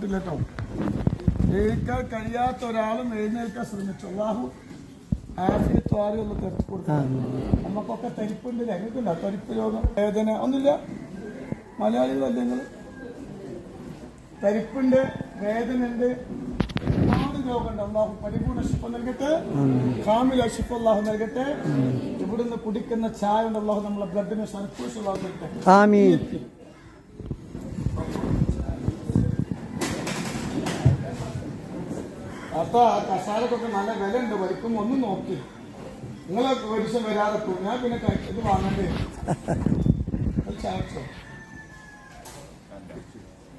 വന്നിട്ടില്ല കേട്ടോ. എഴുന്നേൽക്കാൻ കഴിയാത്ത ഒരാളും എഴുന്നേൽക്കാൻ ശ്രമിച്ചു. അള്ളാഹു ആഫിയത്ത് ആരെയൊന്ന് തെരച്ചു കൊടുക്കും. നമുക്കൊക്കെ തരിപ്പുണ്ട്, ഞങ്ങൾക്കില്ല തരിപ്പ് രോഗം, വേദന ഒന്നുമില്ല. മലയാളികളല്ലേ നിങ്ങൾ? തരിപ്പുണ്ട്, വേദന ഉണ്ട്, ഒരുപാട് രോഗമുണ്ട്. അള്ളാഹു പരിപൂർണ്ണ ശിഫ നൽകട്ടെ, കാമില ശിഫ അള്ളാഹു നൽകട്ടെ. ഇവിടുന്ന് കുടിക്കുന്ന ചായ കൊണ്ട് അള്ളാഹു നമ്മളെ ബ്ലഡിനെ സർക്യൂലേഷൻ അള്ളാഹു നൽകട്ടെ. അപ്പൊ ആ കസാലക്കൊക്കെ നല്ല വില ഉണ്ട്, വലിപ്പം ഒന്നും നോക്കി നിങ്ങളെ വലിപ്പം വരാതെ പോകും. ഞാൻ പിന്നെ ഇത് വാങ്ങണ്ടേ? ചാവച്ചോ?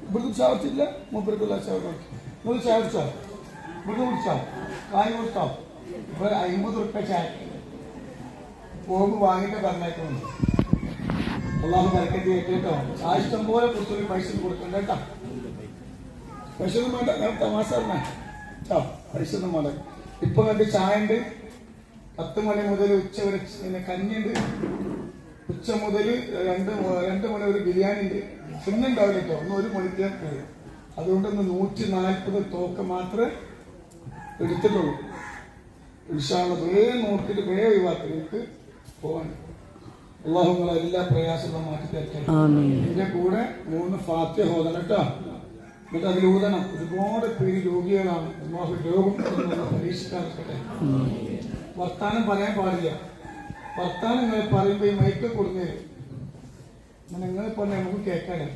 ഇവിടുന്ന് ചാവച്ചില്ല, മൂപ്പർക്കുള്ള ചാവ നിങ്ങൾ ചാവച്ചോ? ഇവിടുന്ന് കുടിച്ചോ? വാങ്ങി കൊടുത്തോ? ഇപ്പൊ 50 റുപ്യ ചായ പോകുമ്പോൾ വാങ്ങിയിട്ട് പറഞ്ഞേക്കുന്നു. അള്ളാഹു ബർക്കത്ത് കേട്ടോ. ചായ ഇഷ്ടം പോലെ കുറിച്ചൊരു പൈസ കൊടുക്കണ്ട കേട്ടോ. പൈസ ഒന്നും വേണ്ട, ഞാൻ തമാശ പറഞ്ഞ പൈസ ഒന്നും വേണ്ട. ഇപ്പൊ കണ്ട് ചായ ഉണ്ട്, 10 മണി മുതൽ ഉച്ച വരെ പിന്നെ കഞ്ഞിണ്ട്, ഉച്ച മുതൽ 2 മണി ഒരു ബിരിയാണി ഉണ്ട്. തിന്നുണ്ടാവില്ല കേട്ടോ, ഒന്ന് 1 മണിക്കൂർ കഴിയും. അതുകൊണ്ടൊന്ന് 140 തോക്ക് മാത്രമേ എടുത്തിട്ടുള്ളൂ. ഇൻഷാഅല്ലാഹ് വേഗം നോക്കിയിട്ട് വേഗം ഒഴിവാക്കി പോവാൻ. അള്ളാഹു നിങ്ങളെ എല്ലാ പ്രയാസങ്ങളും മാറ്റി തരട്ടെ. ഇതിന്റെ കൂടെ 3 ഫാത്തിഹ ഓതണം കേട്ടോ. എന്നിട്ട് അതിൽ ഊതണം. ഒരുപാട് പേര് രോഗികളാണ്. അള്ളാഹു രോഗം പരീക്ഷിക്കാതെ. വർത്താനം പറയാൻ പാടില്ല. വർത്താനം നിങ്ങൾ പറയുമ്പോൾ ഈ മൈക്ക് കൊടുങ്ങേ നിങ്ങൾ പറഞ്ഞ നമുക്ക് കേൾക്കാനേ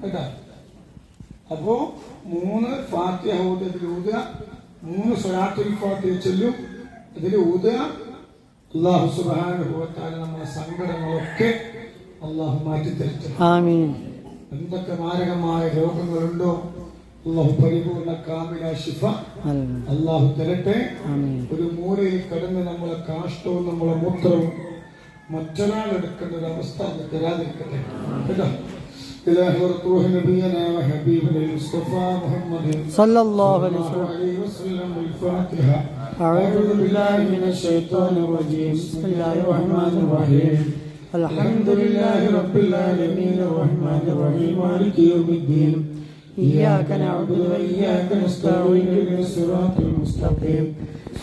കേട്ടാ. അപ്പോ 3 ഫാത്തിഹ ഓതി അതിൽ ഊതുക, 3 സ്വലാത്തുൽ ഫാത്തിഹ ചൊല്ലും അതിൽ ഊതുക. അല്ലാഹു സുബ്ഹാനഹു വ തആല നമ്മുടെ സങ്കടങ്ങളൊക്കെ അല്ലാഹു മാറ്റി തരട്ടെ. ആമീൻ. എന്തൊക്കെ മാരകമായ രോഗങ്ങളുണ്ടോ അല്ലാഹു പരിപൂർണ്ണ കാമില ശിഫ അല്ലാഹു തരട്ടെ. ഒരു മൂലയിൽ കടന്ന് നമ്മളെ കാഷ്ടവും നമ്മളെ മൂത്രവും മറ്റൊരാൾ എടുക്കേണ്ട ഒരു അവസ്ഥ തരാതിരിക്കട്ടെ കേട്ടോ. إله روح نبينا وحبيبنا المصطفى محمد صلى الله عليه وسلم. الفاتحة. أعوذ بالله من الشيطان الرجيم. بسم الله الرحمن الرحيم. الحمد لله رب العالمين الرحمن الرحيم مالك يوم الدين. إياك نعبد وإياك نستعين اهدنا الصراط المستقيم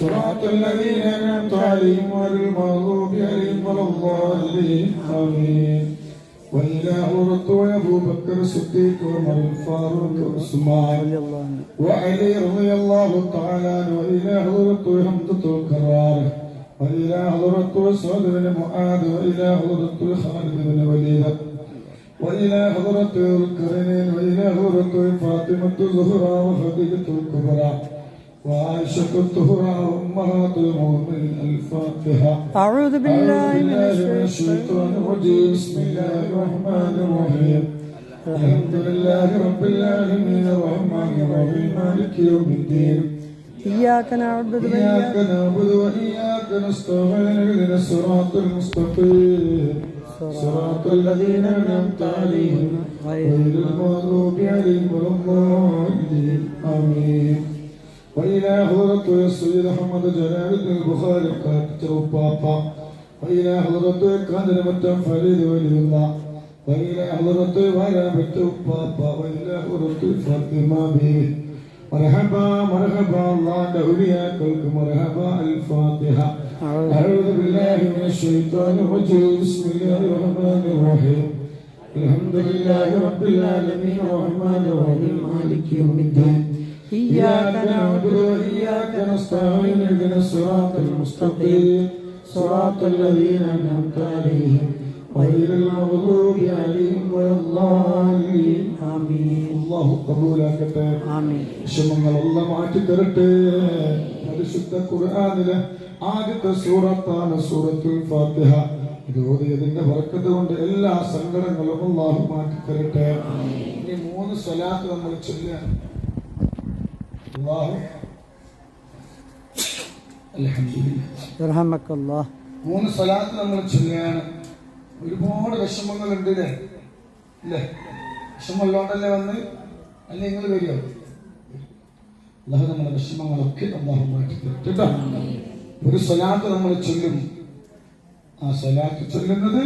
صراط الذين أنعمت عليهم غير المغضوب عليهم ولا الضالين. آمين. وإله رسول أبو بكر الصديق وعمر الفاروق وعثمان وعلي رضي الله تعالى عنه. وإله رسول حمزة الكرار. وإله رسول سعد بن معاذ. وإله رسول خالد بن وليد. وإله رسول الكريمين. وإله رسول فاطمة الزهراء وخديجة الكبرى وعائشة الطهرى وأمهات المؤمنين. الفاتحة. أعوذ بالله من الشيطان الرجيم. بسم الله الرحمن الرحيم. الحمد لله رب العالمين الرحمن الرحيم مالك يوم الدين. إياك نعبد وإياك نستعين اهدنا الصراط المستقيم صراط الذين أنعمت عليهم غير المغضوب عليهم ولا الضالين. آمين. وإلى حضرة السيد محمد جلال البخاري قاتل بابا. وإلى حضرة قادر متى فريد ولي الله. وإلى حضرة ورابط بابا. وإلى حضرة فاطمة بيبي. مرحبا مرحبا الله أولياءكم مرحبا. الفاتحة. أعوذ بالله من الشيطان الرجيم. بسم الله الرحمن الرحيم. الحمد لله رب العالمين الرحمن الرحيم مالك يوم الدين. إياك نعبد وإياك نستعين اهدنا الصراط المستقيم صراط الذين أنعمت عليهم غير المغضوب عليهم ولا الضالين. آمين. الله قبولك. آمين. വിഷമങ്ങൾ അല്ലാഹു മാറ്റി തരട്ടെ. പരിശുദ്ധ ഖുർആനിലെ ആദ്യത്തെ സൂറത്താണ് സൂറത്തുൽ ഫാത്തിഹ. ഇത് ഓതിയതിന്റെ ബർക്കത്ത് കൊണ്ട് എല്ലാ സങ്കടങ്ങളും അല്ലാഹു മാറ്റി തരട്ടെ. ഇനി 3 സ്വലാത്ത് നമ്മൾ ചൊല്ലുകയാണ്. അൽഹംദുലില്ലാഹ്. 3 സ്വലാത്ത് നമ്മൾ ചൊല്ലുകയാണ്. ഒരുപാട് വിഷമങ്ങളുണ്ട് അല്ലേ? വിഷമമുള്ളതുകൊണ്ടല്ലേ വന്ന് അല്ലെ നിങ്ങൾ വരിക? അല്ലാഹു നമ്മുടെ വിഷമങ്ങളൊക്കെ അല്ലാഹു മാറ്റി തരട്ടെ. ഒരു സ്വലാത്ത് നമ്മൾ ചൊല്ലും. ആ സ്വലാത്ത് ചൊല്ലുന്നത്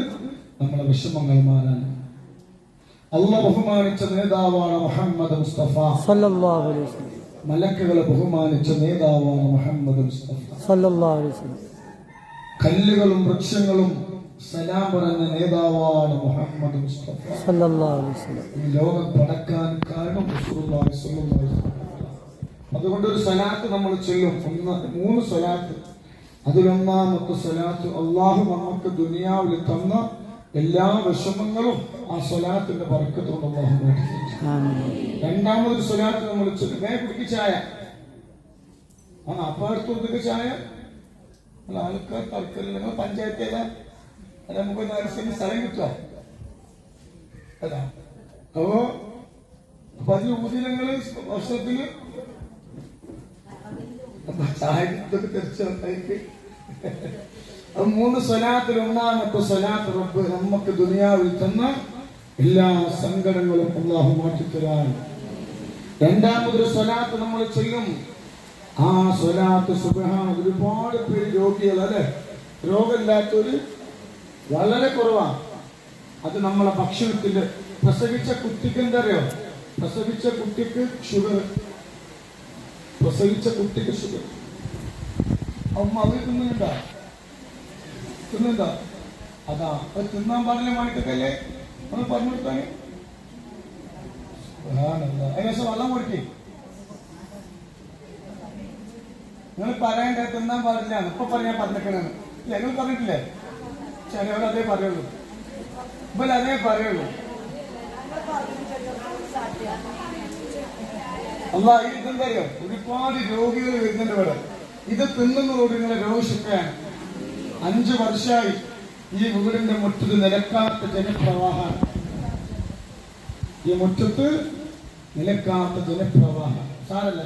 നമ്മുടെ വിഷമങ്ങൾ മാറാൻ. അള്ളാഹ് ബഹുമാനിച്ച നേതാവാണ് മുഹമ്മദ് മുസ്തഫ സല്ലല്ലാഹു അലൈഹി വസല്ലം. മലക്കുകളെ ബഹുമാനിച്ച നേതാവാണ് മുഹമ്മദ് മുസ്തഫ സല്ലല്ലാഹു അലൈഹി വസല്ലം. കല്ലുകളും വൃക്ഷങ്ങളും സലാം പറഞ്ഞ നേതാവാണ് മുഹമ്മദ് മുസ്തഫ സല്ലല്ലാഹു അലൈഹി വസല്ലം. ഈ ലോകം പടക്കാൻ കാരണം റസൂലുള്ളാഹി സ്വല്ലല്ലാഹു അലൈഹി വസല്ലം. അതുകൊണ്ട് ഒരു സ്വലാത്ത് നമ്മൾ ചൊല്ലും. 3 സ്വലാത്ത്. അതിലൊന്നാമത്തെ സ്വലാത്ത് അള്ളാഹു നമുക്ക് ദുനിയാവിൽ തന്ന എല്ലാ വിഷമങ്ങളും ആ സ്വലാത്തിന്റെ ബർക്കത്തുകൊണ്ട് അള്ളാഹു മാറ്റി. രണ്ടാമതൊരു സ്വലാത്ത് നമ്മൾ ചൊല്ലും. കുടിക്ക് ചായ. അപ്പുറത്ത് ചായ അല്ല, ആൾക്കാർ തർക്കമില്ല. നിങ്ങൾ പഞ്ചായത്ത് ഏതാ? അല്ല, നമുക്ക് നരസിംഹ സ്ഥലം കിട്ടുക അതാ. അപ്പൊ അതിൽ ഊതിരങ്ങള് വർഷത്തില് ചായ തെറിച്ച് 3 സ്വലാത്തിൽ ഒന്നാമത്തെ സ്വലാത്ത് റബ്ബ് നമുക്ക് ദുനിയാവിൽ തന്ന എല്ലാ സങ്കടങ്ങളും അല്ലാഹു മാറ്റിത്തരാൻ. രണ്ടാമതൊരു സ്വലാത്ത് നമ്മൾ ചൊല്ലും. ആ സ്വലാത്ത് സുബ്ഹാന. ഒരുപാട് പേര് രോഗികൾ അല്ലെ, രോഗമില്ലാത്തൊരു വളരെ കുറവാണ്. അത് നമ്മളെ ഭക്ഷണത്തിന്റെ. പ്രസവിച്ച കുട്ടിക്ക് എന്താ അറിയോ? പ്രസവിച്ച കുട്ടിക്ക് ഷുഗർ. അമ്മ അത് തിന്നുന്നുണ്ടോ? അതാ അത് തിന്നാൻ പാടില്ല. മണിക്കല്ലേ നമ്മൾ പറഞ്ഞു കൊടുത്താൽ ഏകദേശം വെള്ളം കൊടുക്കേ. നിങ്ങൾ പറയണ്ടേ തിന്നാൻ പാടില്ല. ഇപ്പൊ പറയാൻ പറഞ്ഞേക്കണെന്ന് ഞങ്ങൾ പറഞ്ഞിട്ടില്ലേ? ചിലവർ അതേ പറയുള്ളൂ. ഇവർ അതേ പറയുള്ളൂ. അല്ലാ, ഇതെന്തറിയോ? ഒരുപാട് രോഗികൾ വരുന്നുണ്ട് ഇവിടെ. ഇത് തിന്നുന്നതോട് നിങ്ങളെ രോഗശുദ്ധയാണ്. 5 വർഷമായി ഈ വീടിന്റെ മുറ്റത്ത് നിലക്കാത്ത ജനപ്രവാഹമാണ്. ഈ മുറ്റത്ത് നിലക്കാത്ത ജനപ്രവാഹം. സാരല്ല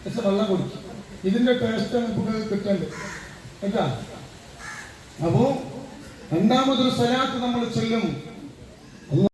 പക്ഷെ വെള്ളം കുടിക്കും. ഇതിന്റെ ടേസ്റ്റ് നമുക്ക് കിട്ടണ്ട് കേട്ടാ. അപ്പോ രണ്ടാമതൊരു സ്വലാത്ത് നമ്മൾ ചൊല്ലും.